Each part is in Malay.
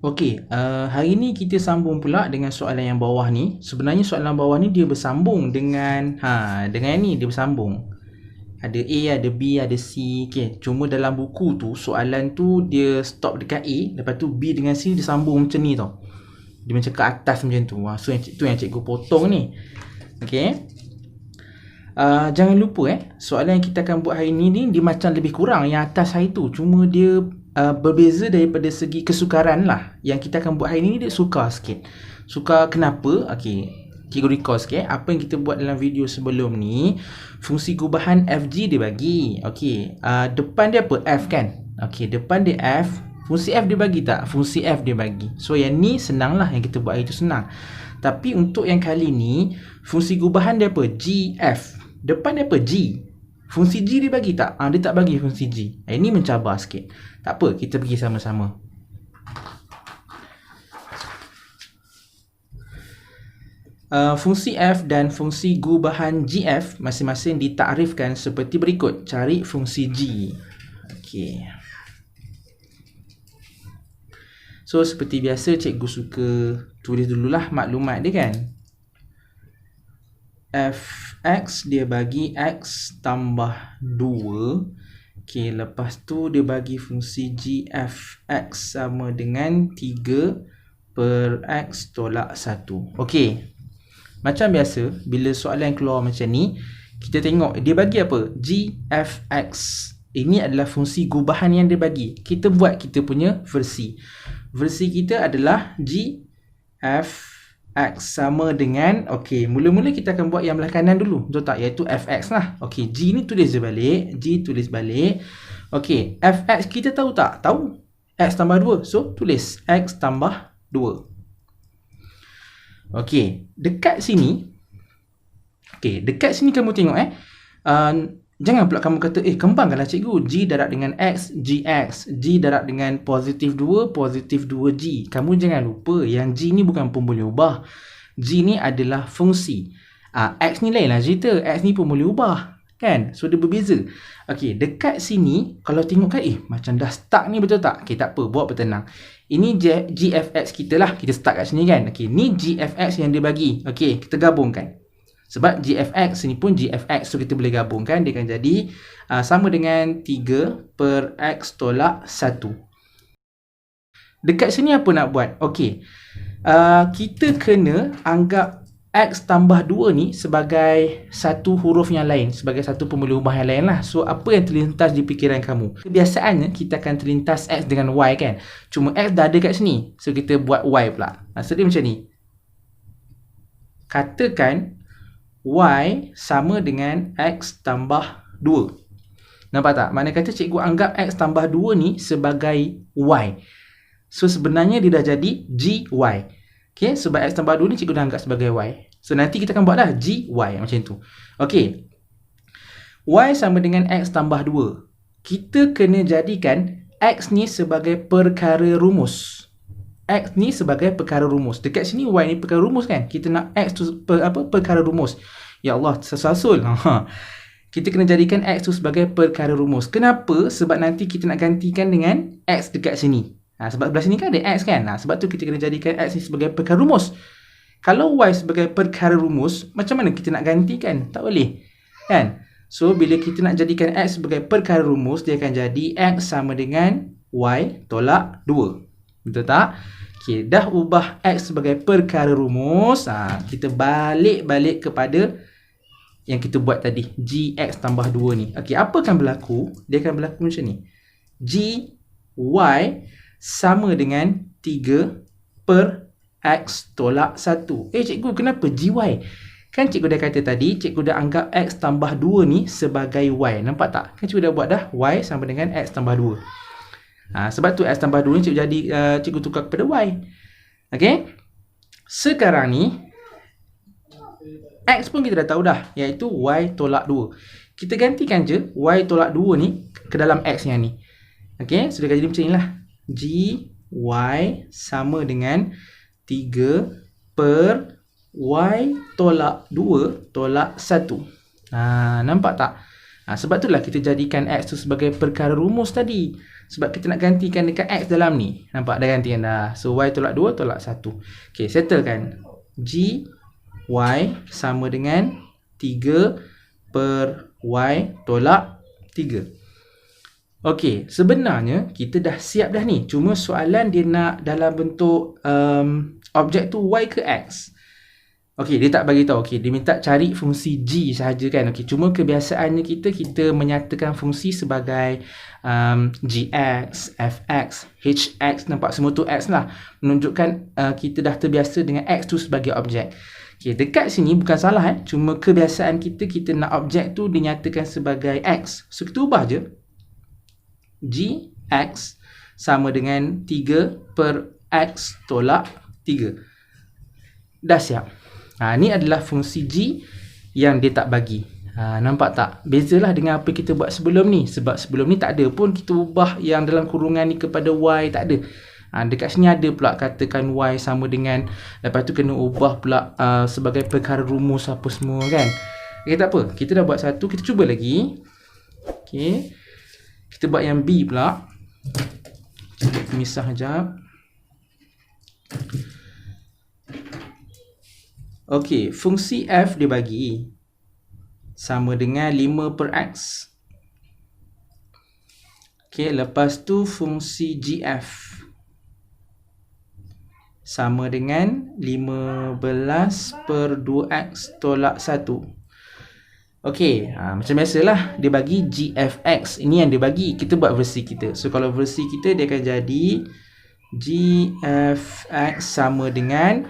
Okey, hari ni kita sambung pula dengan soalan yang bawah ni. Sebenarnya soalan bawah ni dia bersambung dengan dengan ni dia bersambung. Ada A, ada B, ada C. Okey, cuma dalam buku tu soalan tu dia stop dekat A, lepas tu B dengan C dia sambung macam ni tau. Dia macam ke atas macam tu. So tu yang cikgu potong ni. Okey. Jangan lupa soalan yang kita akan buat hari ni dia macam lebih kurang yang atas hari tu. Cuma dia berbeza daripada segi kesukaran lah. Yang kita akan buat hari ni dia sukar sikit. Sukar kenapa? Okey, cikgu recall sikit. Apa yang kita buat dalam video sebelum ni, fungsi gubahan FG dia bagi. Okey, depan dia apa? F kan? Okey, depan dia F. Fungsi F dia bagi tak? Fungsi F dia bagi. So yang ni senang lah, yang kita buat hari tu senang. Tapi untuk yang kali ni, fungsi gubahan dia apa? GF. Depan dia apa? G. Fungsi G dia bagi tak? Dia tak bagi fungsi G. Ini mencabar sikit. Tak apa, kita pergi sama-sama. Fungsi F dan fungsi gubahan GF masing-masing ditakrifkan seperti berikut. Cari fungsi G. Okey. So seperti biasa cikgu suka tulis dululah maklumat dia kan. Fx dia bagi x tambah 2. Okey, lepas tu dia bagi fungsi gfx sama dengan 3 per x tolak 1. Okey. Macam biasa bila soalan keluar macam ni, kita tengok dia bagi apa? Gfx. Ini adalah fungsi gubahan yang dia bagi. Kita buat kita punya versi. Versi kita adalah gfx sama dengan, okey, mula-mula kita akan buat yang belah kanan dulu, betul tak? Iaitu fx lah. Okey, g ni tulis je balik, g tulis balik. Okey, fx kita tahu tak? Tahu. X tambah 2. So, tulis x tambah 2. Okey, dekat sini. Okey, dekat sini kamu tengok jangan pula kamu kata kembangkanlah cikgu, G darab dengan X, GX, G darab dengan positif 2, positif 2G. Kamu jangan lupa yang G ni bukan pun boleh ubah. G ni adalah fungsi. X ni lain lah cerita, X ni pun boleh ubah kan? So dia berbeza. Okey, dekat sini kalau tengok kan macam dah stuck ni, betul tak? Okey, tak apa, buat bertenang. Ini GFX kita lah, kita start kat sini kan. Okey, ni GFX yang dia bagi. Okey, kita gabungkan. Sebab GFX ni pun GFX, so kita boleh gabungkan, dia akan jadi sama dengan 3 per X tolak 1. Dekat sini apa nak buat? Okey, kita kena anggap X tambah 2 ni sebagai satu huruf yang lain, sebagai satu pemboleh ubah yang lain lah. So apa yang terlintas di fikiran kamu? Kebiasaannya kita akan terlintas X dengan Y kan. Cuma X dah ada kat sini, so kita buat Y pula. Maksud dia macam ni. Katakan Y sama dengan X tambah 2. Nampak tak? Mana kata cikgu anggap X tambah 2 ni sebagai Y. So sebenarnya dia dah jadi GY. Okay, sebab X tambah 2 ni cikgu dah anggap sebagai Y. So nanti kita akan buat dah GY macam tu. Okay, Y sama dengan X tambah 2. Kita kena jadikan X ni sebagai perkara rumus. X ni sebagai perkara rumus. Dekat sini Y ni perkara rumus kan. Kita nak X tu perkara rumus. Ya Allah, tersasul. Kita kena jadikan X tu sebagai perkara rumus. Kenapa? Sebab nanti kita nak gantikan dengan X dekat sini. Sebab belah sini kan ada X kan. Sebab tu kita kena jadikan X ni sebagai perkara rumus. Kalau Y sebagai perkara rumus, macam mana kita nak gantikan? Tak boleh kan. So bila kita nak jadikan X sebagai perkara rumus, dia akan jadi X sama dengan Y tolak 2. Betul tak? Okay, dah ubah X sebagai perkara rumus. Kita balik kepada yang kita buat tadi, GX tambah 2 ni. Okay, apa akan berlaku? Dia akan berlaku macam ni. GY sama dengan 3 per X tolak 1. Cikgu, kenapa GY? Kan cikgu dah kata tadi, cikgu dah anggap X tambah 2 ni sebagai Y. Nampak tak? Kan cikgu dah buat dah, Y sama dengan X tambah 2. Sebab tu X tambah 2 ni cikgu tukar kepada Y. Okay, sekarang ni X pun kita dah tahu dah, iaitu Y tolak 2. Kita gantikan je Y tolak 2 ni ke dalam X yang ni. Okay, so dia akan jadi macam ni lah. GY sama dengan 3 per Y tolak 2 tolak 1. Nampak tak? Sebab itulah kita jadikan X tu sebagai perkara rumus tadi. Sebab kita nak gantikan dekat X dalam ni. Nampak dah gantikan dah. So Y tolak 2 tolak 1. Okay, settlekan. G Y sama dengan 3 per Y tolak 3. Okey, sebenarnya kita dah siap dah ni. Cuma soalan dia nak dalam bentuk objek tu Y ke X. Okey, dia tak bagi tahu. Okey, dia minta cari fungsi G sahaja kan. Okey, cuma kebiasaannya kita menyatakan fungsi sebagai Gx, Fx, Hx, nampak semua tu X lah. Menunjukkan kita dah terbiasa dengan X tu sebagai objek. Okey, dekat sini bukan salah cuma kebiasaan kita nak objek tu dinyatakan sebagai X. So kita ubah je. Gx sama dengan 3 per X tolak 3. Dah siap. Ni adalah fungsi G yang dia tak bagi. Nampak tak? Bezalah dengan apa kita buat sebelum ni. Sebab sebelum ni tak ada pun kita ubah yang dalam kurungan ni kepada Y. Tak ada. Dekat sini ada pula katakan Y sama dengan, lepas tu kena ubah pula sebagai perkara rumus apa semua kan. Okay, tak apa. Kita dah buat satu. Kita cuba lagi. Okay. Kita buat yang B pula. Cuba misah sekejap. Okey, fungsi F dia bagi sama dengan 5 per X. Okey, lepas tu fungsi GF sama dengan 15 per 2X tolak 1. Okey, macam biasalah dia bagi GFX. Ini yang dia bagi. Kita buat versi kita. So kalau versi kita dia akan jadi GFX sama dengan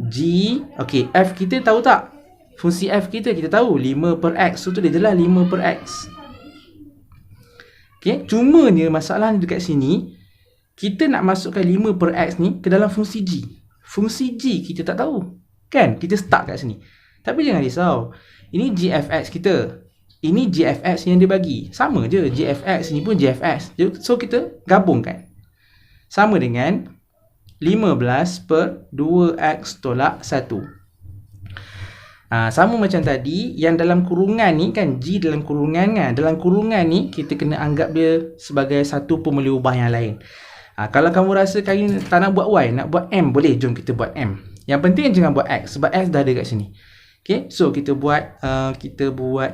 G. Okey, F kita tahu tak? Fungsi F kita tahu 5 per X. So tu dia jelas 5 per X. Okey, cuma ni masalah dekat sini kita nak masukkan 5 per X ni ke dalam fungsi G. Fungsi G kita tak tahu. Kan? Kita stuck kat sini. Tapi jangan risau. Ini GFX kita. Ini GFX yang dia bagi. Sama je. GFX ni pun GFX. So kita gabungkan. Sama dengan 15 per 2X tolak 1. Sama macam tadi. Yang dalam kurungan ni kan. G dalam kurungan kan. Dalam kurungan ni kita kena anggap dia sebagai satu pemuli ubah yang lain. Kalau kamu rasa kali ni tak nak buat Y, nak buat M, boleh. Jom kita buat M. Yang penting jangan buat X. Sebab X dah ada kat sini. Okay, so kita buat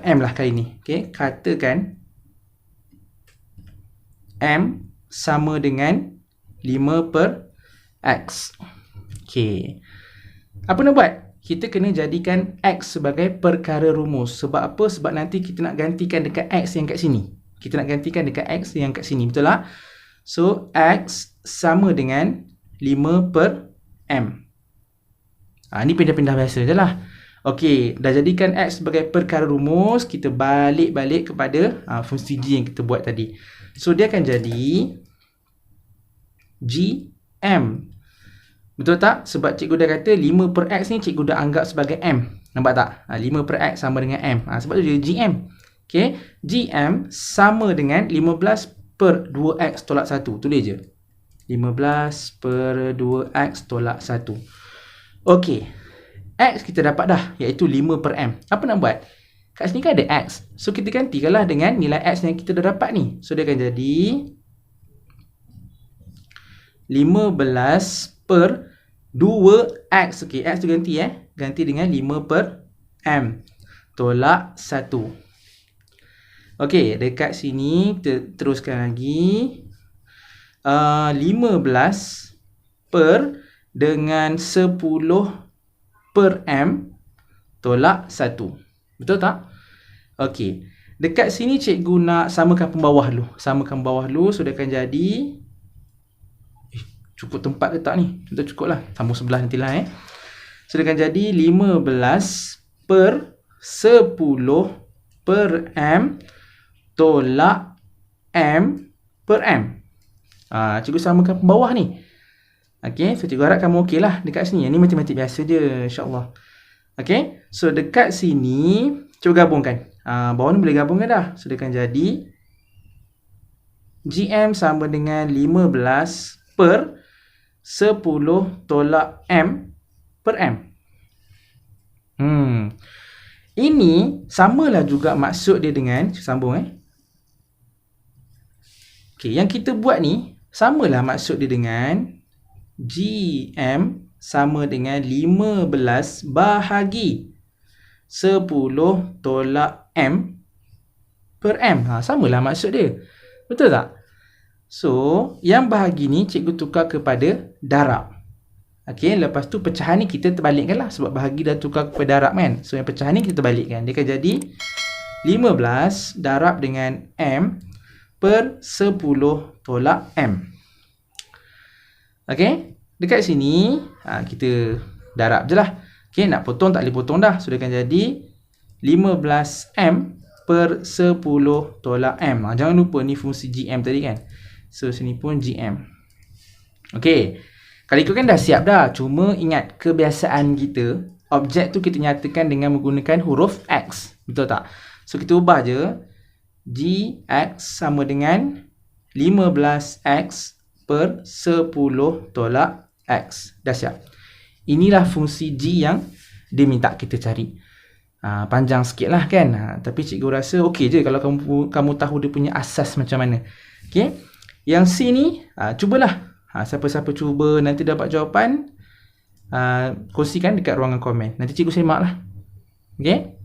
M lah kali ni. Okay, katakan M sama dengan 5 per X. Okay, apa nak buat? Kita kena jadikan X sebagai perkara rumus. Sebab apa? Sebab nanti kita nak gantikan dekat X yang kat sini. Kita nak gantikan dekat X yang kat sini. Betul tak? So, X sama dengan 5 per M. Ni pindah-pindah biasa je lah. Okey, dah jadikan X sebagai perkara rumus, kita balik kepada fungsi G yang kita buat tadi. So, dia akan jadi GM. Betul tak? Sebab cikgu dah kata 5 per X ni cikgu dah anggap sebagai M. Nampak tak? 5 per X sama dengan M. Sebab tu jadi GM. Okey, GM sama dengan 15 per 2X tolak 1. Tulis je. 15 per 2X tolak 1. Okey. X kita dapat dah, iaitu 5 per M. Apa nak buat? Kat sini kan ada X. So, kita gantikanlah dengan nilai X yang kita dah dapat ni. So, dia akan jadi 15 per 2X. Okey, X tu ganti ganti dengan 5 per M tolak 1. Okey, dekat sini kita teruskan lagi. 15 per dengan 10 per M tolak 1. Betul tak? Okey. Dekat sini cikgu nak samakan pembawah dulu. Samakan bawah dulu. So, dia akan jadi cukup tempat ke tak ni? Kita cukup lah. Sambung sebelah nantilah So, dia akan jadi 15 per 10 per M tolak M per M. Cikgu samakan pembawah ni. Okey, so cikgu harap kamu okey lah dekat sini. Yang ni matematik biasa je, insyaAllah. Okey, so dekat sini, cuba gabungkan. Bawah ni boleh gabungkan dah. So, dia akan jadi GM sama dengan 15 per 10 tolak M per M. Ini samalah juga maksud dia dengan, sambung Okey, yang kita buat ni samalah maksud dia dengan GM sama dengan 15 bahagi 10 tolak M per M. Samalah maksud dia. Betul tak? So, yang bahagi ni cikgu tukar kepada darab. Okey, lepas tu pecahan ni kita terbalikkan lah. Sebab bahagi dah tukar kepada darab kan. So, yang pecahan ni kita balikkan. Dia akan jadi 15 darab dengan M per 10 tolak M. Okey, dekat sini kita darab je lah. Okey, nak potong tak boleh potong dah. So, dia akan jadi 15M per 10 tolak M. Jangan lupa ni fungsi GM tadi kan. So, sini pun GM. Okey, kalau ikut kan dah siap dah. Cuma ingat kebiasaan kita, objek tu kita nyatakan dengan menggunakan huruf X. Betul tak? So, kita ubah je. GX sama dengan 15X per 10 tolak X. Dah siap. Inilah fungsi G yang dia minta kita cari. Panjang sikit lah kan. Tapi cikgu rasa okey je kalau kamu tahu dia punya asas macam mana. Okey. Yang C ni, cubalah. Siapa-siapa cuba nanti dapat jawapan, kongsikan dekat ruangan komen. Nanti cikgu semak lah. Okey.